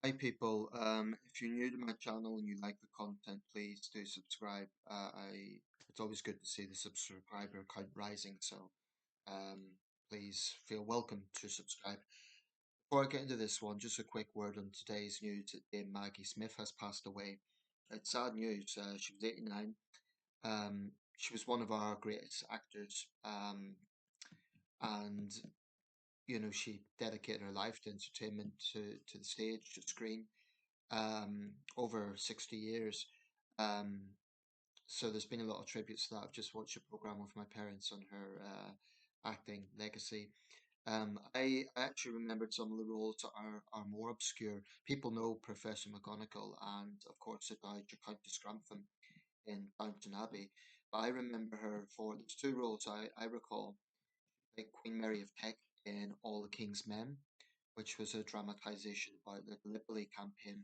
Hi people, if you're new to my channel and you like the content, please do subscribe. It's always good to see the subscriber count rising, so um, please feel welcome to subscribe. Before I get into this one, just a quick word on today's news that Dame Maggie Smith has passed away. It's sad news. She was 89. She was one of our greatest actors, and she dedicated her life to entertainment, to the stage, to screen. Over 60 years. Um, so there's been a lot of tributes to that. I've just watched a program with my parents on her acting legacy. I actually remembered some of the roles that are more obscure. People know Professor McGonagall and, of course, the Dowager Countess Grantham in Downton Abbey. But I remember her for there's two roles I recall, like Queen Mary of Teck in All the King's Men, which was a dramatisation about the Gallipoli campaign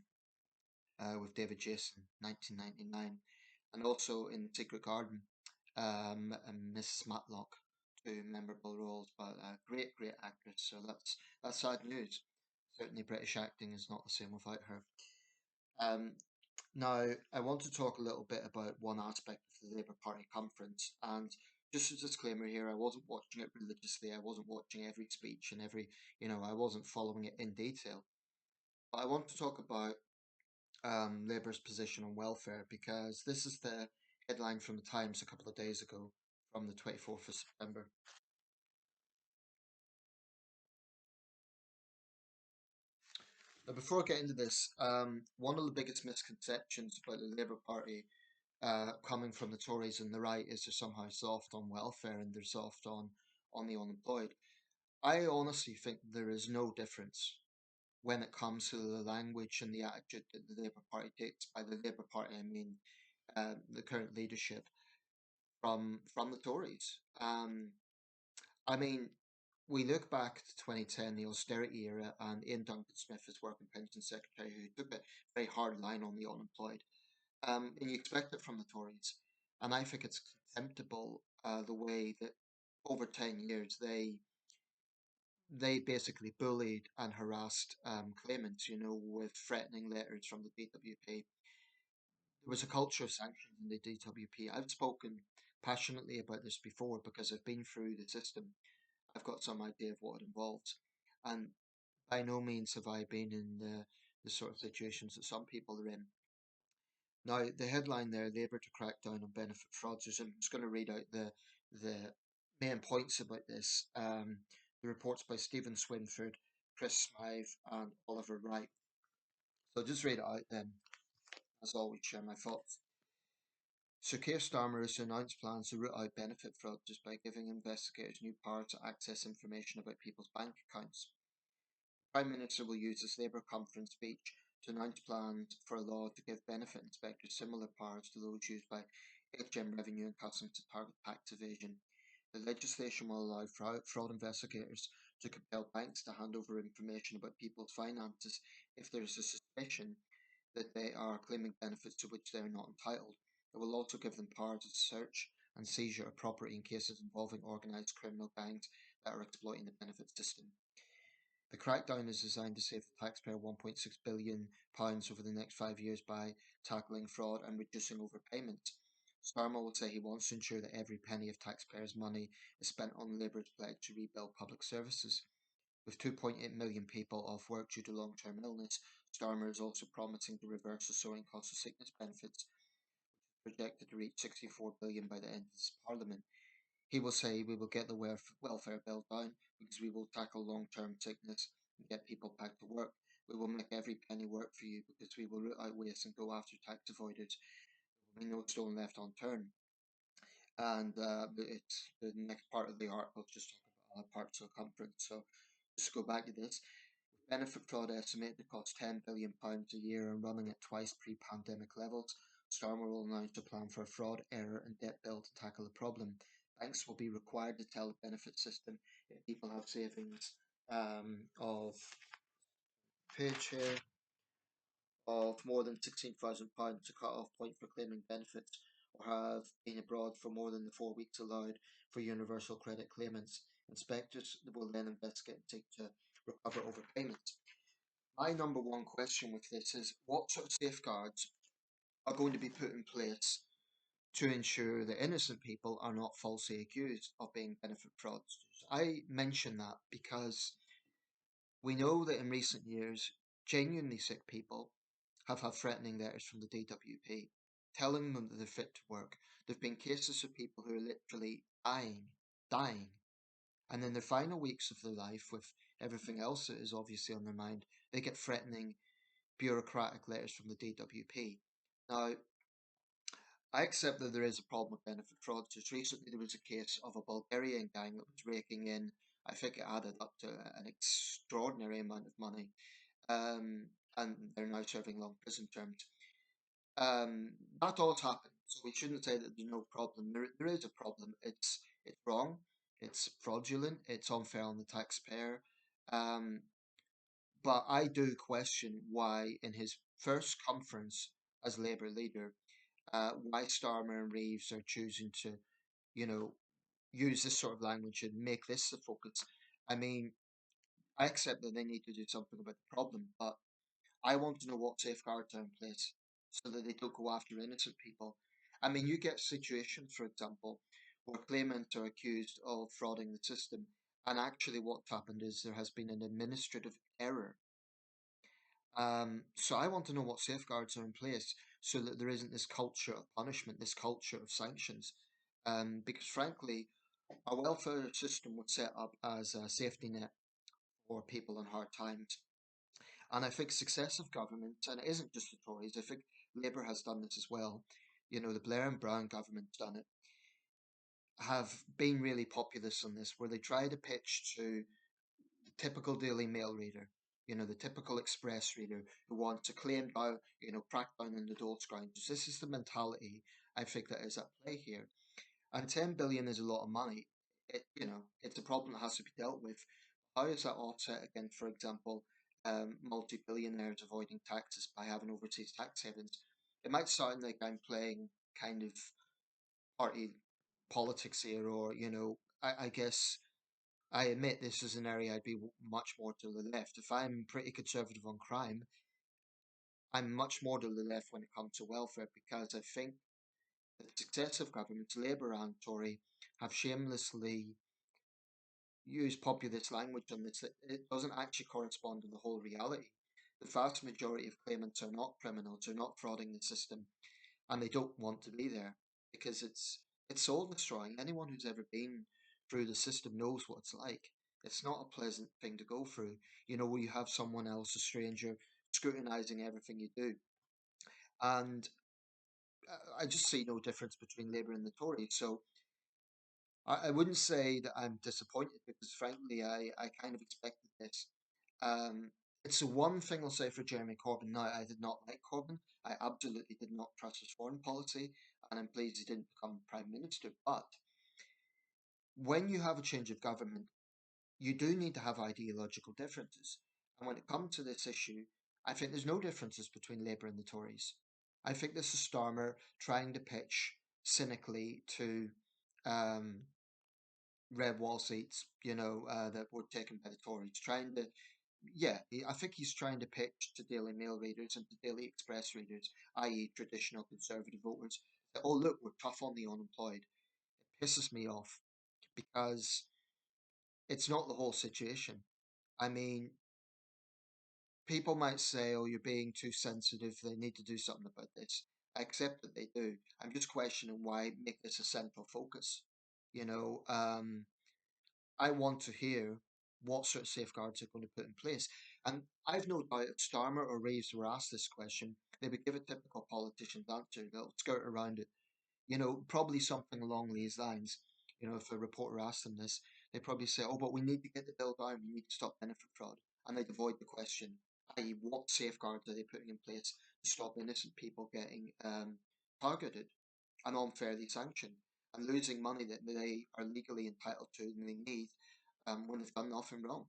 with David Jason, 1999, and also in Secret Garden, and Mrs. Matlock, two memorable roles, but a great actress. So that's sad news. Certainly, British acting is not the same without her. Um, Now, I want to talk a little bit about one aspect of the Labour Party conference, and just a disclaimer here: I wasn't watching it religiously. I wasn't watching every speech and I wasn't following it in detail. But I want to talk about Labour's position on welfare because this is the headline from the Times a couple of days ago from the 24th of September. Now, before I get into this, one of the biggest misconceptions about the Labour Party coming from the Tories and the right is they're somehow soft on welfare and they're soft on the unemployed. I honestly think there is no difference when it comes to the language and the attitude that the Labour Party takes. By the Labour Party, I mean the current leadership from the Tories. I mean, we look back to 2010, the austerity era, and Ian Duncan Smith as Work and Pension Secretary, who took a very hard line on the unemployed. And you expect it from the Tories. And I think it's contemptible the way that over 10 years they basically bullied and harassed claimants, with threatening letters from the DWP. There was a culture of sanctions in the DWP. I've spoken passionately about this before because I've been through the system. I've got some idea of what it involves. And by no means have I been in the sort of situations that some people are in. Now, the headline there, Labour to crack down on benefit fraudsters. I'm just going to read out the main points about this. The reports by Stephen Swinford, Chris Smythe, and Oliver Wright. So I'll just read it out then. As always, share my thoughts. Sir Keir Starmer has announced plans to root out benefit fraudsters by giving investigators new power to access information about people's bank accounts. The Prime Minister will use his Labour conference speech to announce plans for a law to give benefit inspectors similar powers to those used by HM Revenue and Customs to target tax evasion. The legislation will allow fraud investigators to compel banks to hand over information about people's finances if there is a suspicion that they are claiming benefits to which they are not entitled. It will also give them power to search and seizure of property in cases involving organised criminal gangs that are exploiting the benefit system. The crackdown is designed to save the taxpayer £1.6 billion over the next 5 years by tackling fraud and reducing overpayments. Starmer will say he wants to ensure that every penny of taxpayers' money is spent on Labour's pledge to rebuild public services. With 2.8 million people off work due to long-term illness, Starmer is also promising to reverse the soaring cost of sickness benefits, projected to reach 64 billion by the end of this parliament. He will say we will get the welfare bill down because we will tackle long-term sickness and get people back to work. We will make every penny work for you because we will root out waste and go after tax avoiders. There will be no stone left unturned. And it's the next part of the article just talk about other parts of the conference. So just to go back to this. Benefit fraud estimated to cost £10 billion a year and running at twice pre-pandemic levels. Starmer will announce a plan for a fraud, error and debt bill to tackle the problem. Banks will be required to tell the benefit system if people have savings of page here of more than £16,000, a cut-off point for claiming benefits, or have been abroad for more than the 4 weeks allowed for universal credit claimants. Inspectors will then investigate and seek to recover overpayments. My number one question with this is what sort of safeguards are going to be put in place to ensure that innocent people are not falsely accused of being benefit fraudsters? I mention that because we know that in recent years, genuinely sick people have had threatening letters from the DWP telling them that they're fit to work. There have been cases of people who are literally dying, and in their final weeks of their life, with everything else that is obviously on their mind, they get threatening bureaucratic letters from the DWP. Now, I accept that there is a problem with benefit fraud. Just recently, there was a case of a Bulgarian gang that was raking in, I think it added up to an extraordinary amount of money, um, and they're now serving long prison terms. That does happen, so we shouldn't say that there's no problem. There is a problem. It's wrong, it's fraudulent, it's unfair on the taxpayer. Um, but I do question why, in his first conference as Labour leader, why Starmer and Reeves are choosing to, you know, use this sort of language and make this the focus. I mean, I accept that they need to do something about the problem, but I want to know what safeguards are in place so that they don't go after innocent people. I mean, you get situations, for example, where claimants are accused of frauding the system, and actually what's happened is there has been an administrative error. So I want to know what safeguards are in place so that there isn't this culture of punishment, this culture of sanctions. Because frankly, our welfare system was set up as a safety net for people in hard times. And I think successive governments, and it isn't just the Tories, I think Labour has done this as well. You know, the Blair and Brown government's done it, have been really populist on this, where they try to pitch to the typical Daily Mail reader, you know, the typical Express reader who wants to claim down, you know, crack down on the dole scroungers. This is the mentality I think that is at play here. And 10 billion is a lot of money. You know, it's a problem that has to be dealt with. How is that offset against, for example, multi-billionaires avoiding taxes by having overseas tax havens? It might sound like I'm playing kind of party politics here, or I guess I admit this is an area I'd be much more to the left. If I'm pretty conservative on crime, I'm much more to the left when it comes to welfare because I think that successive governments, Labour and Tory, have shamelessly used populist language on this that it doesn't actually correspond to the whole reality. The vast majority of claimants are not criminals, are not frauding the system, and they don't want to be there because it's soul destroying. Anyone who's ever been through the system knows what it's like. It's not a pleasant thing to go through, where you have someone else, a stranger, scrutinizing everything you do. And I just see no difference between Labour and the Tories. So I wouldn't say that I'm disappointed because, frankly, I kind of expected this. Um, it's the one thing I'll say for Jeremy Corbyn. Now, I did not like Corbyn. I absolutely did not trust his foreign policy, and I'm pleased he didn't become Prime Minister. But when you have a change of government, you do need to have ideological differences. And when it comes to this issue, I think there's no differences between Labour and the Tories. I think this is Starmer trying to pitch cynically to um, red wall seats, that were taken by the Tories, trying to, yeah, I think he's trying to pitch to Daily Mail readers and to Daily Express readers, i.e., traditional Conservative voters, that, oh, look, we're tough on the unemployed. It pisses me off because it's not the whole situation. I mean, people might say, oh, you're being too sensitive, they need to do something about this. I accept that they do. I'm just questioning why make this a central focus. You know, I want to hear what sort of safeguards they're going to put in place. And I've no doubt if Starmer or Reeves were asked this question, they would give a typical politician's answer. They'll skirt around it. Probably something along these lines. If a reporter asked them this, they'd probably say, oh, but we need to get the bill down. We need to stop benefit fraud. And they'd avoid the question, i.e., what safeguards are they putting in place to stop innocent people getting targeted and unfairly sanctioned and losing money that they are legally entitled to and they need when they've done nothing wrong.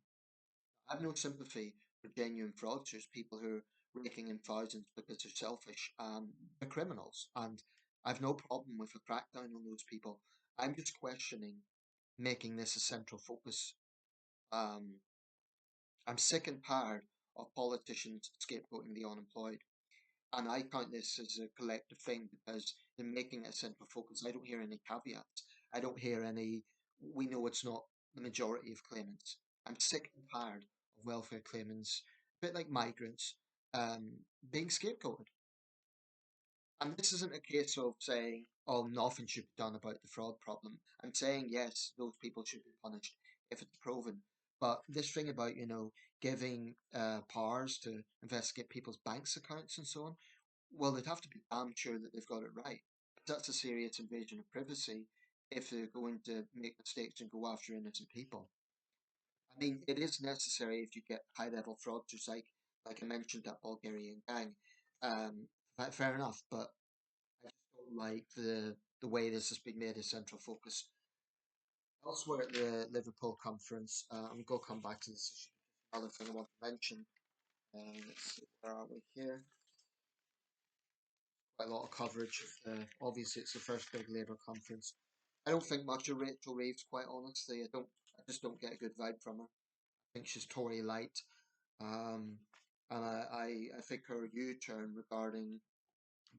I have no sympathy for genuine fraudsters, people who are raking in thousands because they're selfish. They're criminals, and I've no problem with a crackdown on those people. I'm just questioning making this a central focus. Um, I'm sick and tired of politicians scapegoating the unemployed. And I count this as a collective thing because they're making it a central focus. I don't hear any caveats. I don't hear any, we know it's not the majority of claimants. I'm sick and tired of welfare claimants, a bit like migrants, um, being scapegoated. And this isn't a case of saying, oh, nothing should be done about the fraud problem. I'm saying, yes, those people should be punished if it's proven. But this thing about, giving powers to investigate people's banks accounts and so on, well, they'd have to be damn sure that they've got it right. That's a serious invasion of privacy if they're going to make mistakes and go after innocent people. I mean, it is necessary if you get high-level fraudsters like I mentioned, that Bulgarian gang. Um, fair enough, but I just don't like the way this has been made a central focus. Elsewhere at the Liverpool conference, I'm going to come back to this issue. Another thing I want to mention. Let's see, where are we here? Quite a lot of coverage. Obviously, it's the first big Labour conference. I don't think much of Rachel Reeves, quite honestly. I just don't get a good vibe from her. I think she's Tory light. Um, and I think her U-turn regarding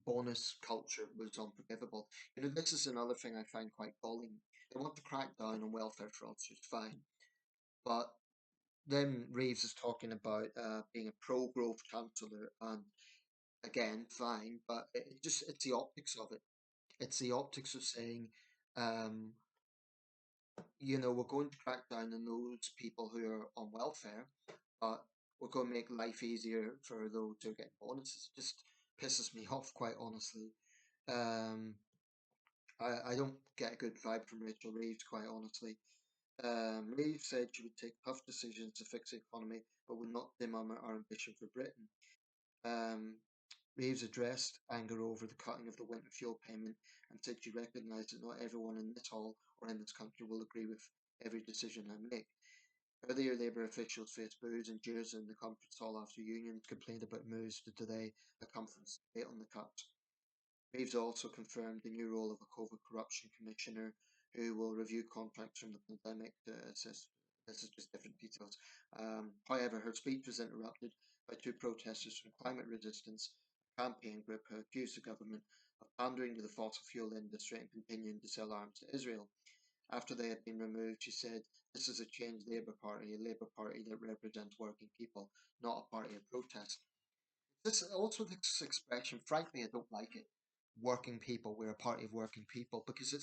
bonus culture was unforgivable. This is another thing I find quite galling. They want to crack down on welfare fraudsters, fine. But then Reeves is talking about being a pro-growth councillor, and again, fine, but it's the optics of it. It's the optics of saying, um, we're going to crack down on those people who are on welfare, but we're going to make life easier for those who are getting bonuses. It just pisses me off, quite honestly. Um, I don't get a good vibe from Rachel Reeves, quite honestly. Reeves said she would take tough decisions to fix the economy, but would not dim our ambition for Britain. Um, Reeves addressed anger over the cutting of the winter fuel payment and said she recognised that not everyone in this hall or in this country will agree with every decision I make. Earlier, Labour officials faced boos and jeers in the conference hall after unions complained about moves to delay the conference debate on the cuts. Reeves also confirmed the new role of a COVID corruption commissioner who will review contracts from the pandemic to assess. This is just different details. However, her speech was interrupted by two protesters from climate resistance campaign group who accused the government of pandering to the fossil fuel industry and continuing to sell arms to Israel. After they had been removed, she said, "This is a changed Labour Party, a Labour Party that represents working people, not a party of protest." This expression, frankly, I don't like it. Working people, we're a party of working people, because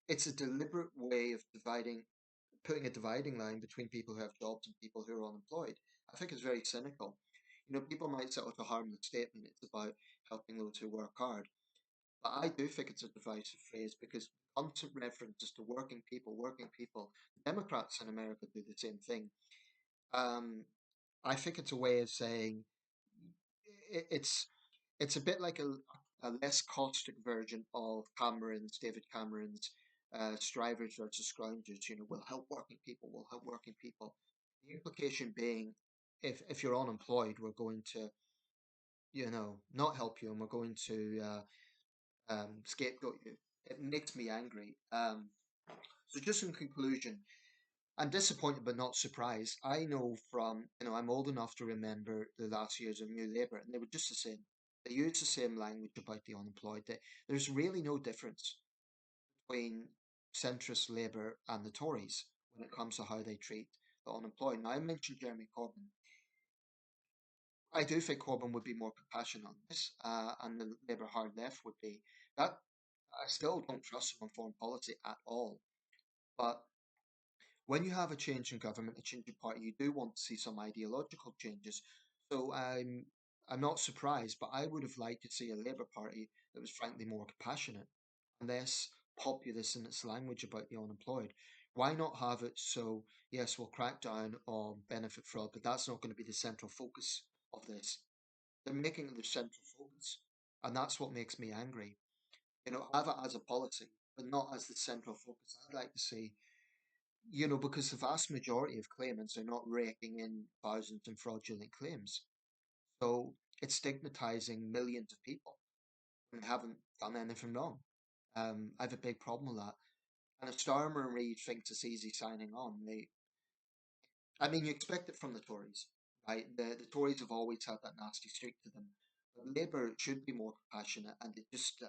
it's a deliberate way of putting a dividing line between people who have jobs and people who are unemployed. I think it's very cynical. People might say, "Oh, it's a harmless statement. It's about helping those who work hard." But I do think it's a divisive phrase because constant references to working people. Democrats in America do the same thing. Um, I think it's a way of saying it's a bit like a less caustic version of David Cameron's Strivers versus Scroungers. Will help working people, will help working people. The implication being, if you're unemployed, we're going to, not help you and we're going to scapegoat you. It makes me angry. So just in conclusion, I'm disappointed but not surprised. I know I'm old enough to remember the last years of New Labour, and they were just the same. They used the same language about the unemployed. There's really no difference between centrist Labour and the Tories when it comes to how they treat the unemployed. Now, I mentioned Jeremy Corbyn. I do think Corbyn would be more compassionate on this, and the Labour hard left would be. That I still don't trust him on foreign policy at all. But when you have a change in government, a change in party, you do want to see some ideological changes. So I'm not surprised, but I would have liked to see a Labour Party that was frankly more compassionate and less populist in its language about the unemployed. Why not have it so, yes, we'll crack down on benefit fraud, but that's not going to be the central focus of this. They're making it the central focus. And that's what makes me angry. Have it as a policy, but not as the central focus. I'd like to see, because the vast majority of claimants are not raking in thousands in fraudulent claims. So it's stigmatizing millions of people who haven't done anything wrong. I have a big problem with that. And if Starmer and Reid thinks it's easy signing on, I mean, you expect it from the Tories. right? The Tories have always had that nasty streak to them. But Labour should be more compassionate, and it just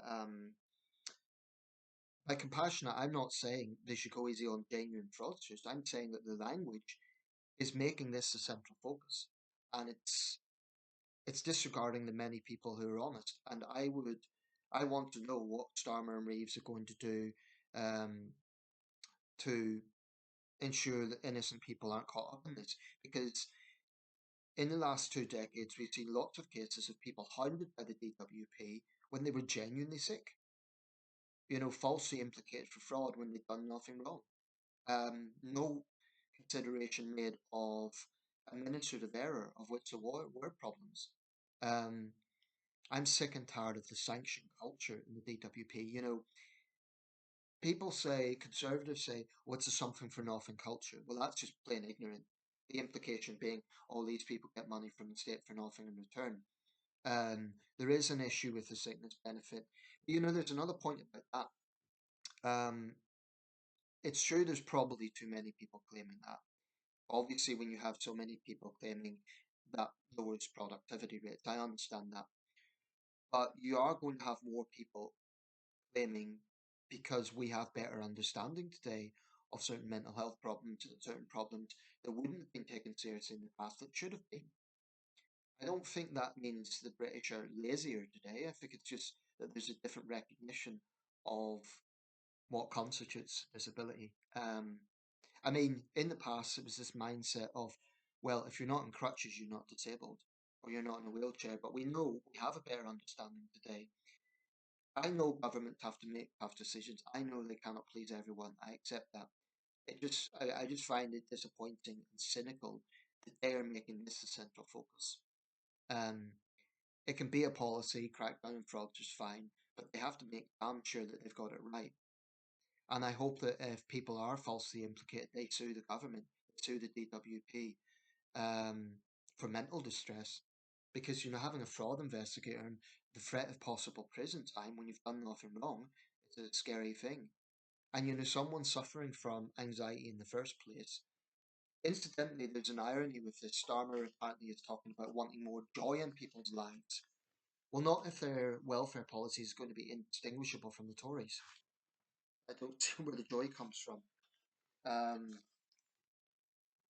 by compassionate, I'm not saying they should go easy on genuine fraudsters. I'm saying that the language is making this the central focus, and it's disregarding the many people who are honest. And I want to know what Starmer and Reeves are going to do um, to ensure that innocent people aren't caught up in this, because in the last 2 decades, we've seen lots of cases of people hounded by the DWP when they were genuinely sick, falsely implicated for fraud when they'd done nothing wrong. No consideration made of administrative error, of which there were problems. Um, I'm sick and tired of the sanction culture in the DWP. People say, conservatives say, what's a something for nothing culture? Well, that's just plain ignorant. The implication being, all these people get money from the state for nothing in return. There is an issue with the sickness benefit. There's another point about that. It's true there's probably too many people claiming that. Obviously, when you have so many people claiming, that lowers productivity rates. I understand that. But you are going to have more people claiming because we have better understanding today of certain mental health problems and certain problems that wouldn't have been taken seriously in the past that should have been. I don't think that means the British are lazier today. I think it's just that there's a different recognition of what constitutes disability. I mean, in the past, it was this mindset of, well, if you're not in crutches, you're not disabled, or you're not in a wheelchair. But we know we have a better understanding today. I know governments have to make tough decisions. I know they cannot please everyone. I accept that. I just find it disappointing and cynical that they are making this the central focus. Um, it can be a policy, crackdown on fraud, just fine, but they have to make damn sure that they've got it right. And I hope that if people are falsely implicated, they sue the government, sue the DWP um, for mental distress. Because, having a fraud investigator and the threat of possible prison time when you've done nothing wrong is a scary thing. And, someone suffering from anxiety in the first place. Incidentally, there's an irony with this. Starmer apparently is talking about wanting more joy in people's lives. Well, not if their welfare policy is going to be indistinguishable from the Tories. I don't see where the joy comes from. Um,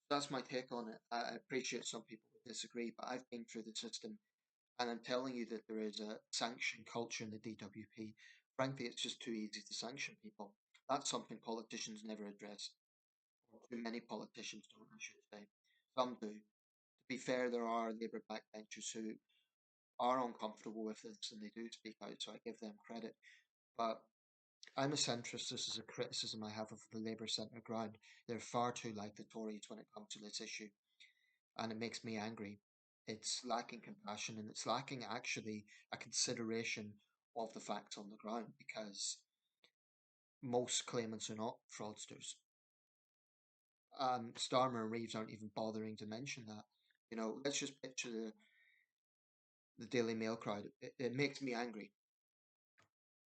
that's my take on it. I appreciate some people would disagree, but I've been through the system and I'm telling you that there is a sanction culture in the DWP. Frankly, it's just too easy to sanction people. That's something politicians never address, or too many politicians don't, I should say. Some do. To be fair, there are Labour backbenchers who are uncomfortable with this and they do speak out, so I give them credit. But I'm a centrist. This is a criticism I have of the Labour centre ground. They're far too like the Tories when it comes to this issue, and it makes me angry. It's lacking compassion and it's lacking actually a consideration of the facts on the ground because most claimants are not fraudsters. Starmer and Reeves aren't even bothering to mention that. Let's just picture the Daily Mail crowd. It makes me angry.